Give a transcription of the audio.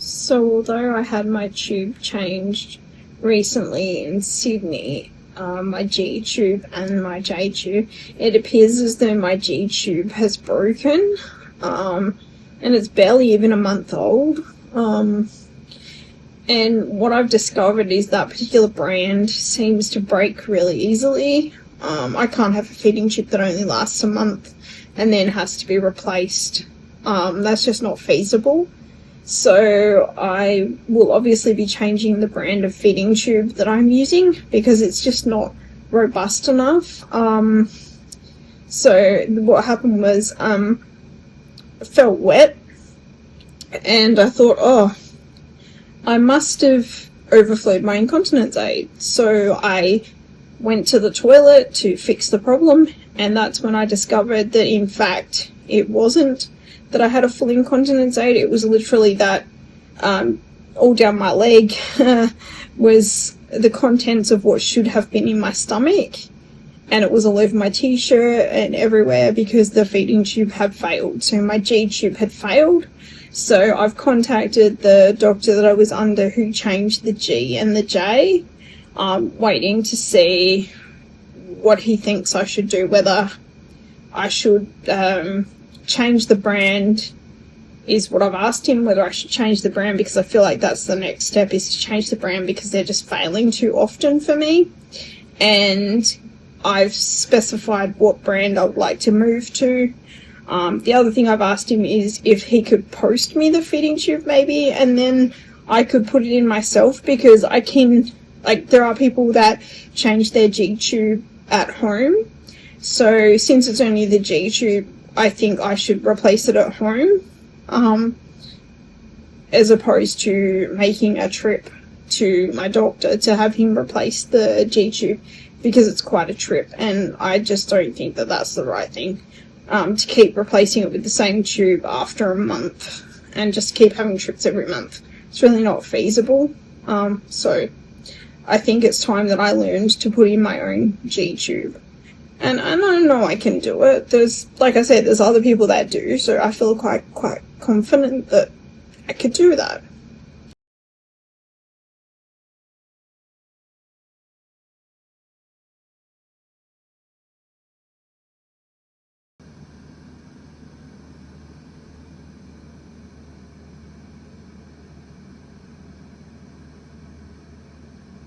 So although I had my tube changed recently in Sydney, my G tube and my J tube, it appears as though my G tube has broken, and it's barely even a month old. And what I've discovered is that particular brand seems to break really easily. I can't have a feeding tube that only lasts a month and then has to be replaced. That's just not feasible. So I will obviously be changing the brand of feeding tube that I'm using because it's just not robust enough. So what happened was I felt wet and I thought, oh, I must have overflowed my incontinence aid. So I went to the toilet to fix the problem, and that's when I discovered that in fact it wasn't that I had a full incontinence aid. It was literally that all down my leg was the contents of what should have been in my stomach, and it was all over my t-shirt and everywhere because the feeding tube had failed. So my G tube had failed. So I've contacted the doctor that I was under who changed the G and the J, waiting to see what he thinks I should do, whether I should change the brand is what I've asked him, whether I should change the brand, because I feel like that's the next step, is to change the brand because they're just failing too often for me. And I've specified what brand I would like to move to. The other thing I've asked him is if he could post me the feeding tube maybe, and then I could put it in myself, because I can, like, there are people that change their G tube at home. So since it's only the G tube, I think I should replace it at home, as opposed to making a trip to my doctor to have him replace the G tube, because it's quite a trip and I just don't think that that's the right thing. To keep replacing it with the same tube after a month and just keep having trips every month. It's really not feasible. So I think it's time that I learned to put in my own G tube. And I know I can do it. There's, like I said, there's other people that do, so I feel quite confident that I could do that.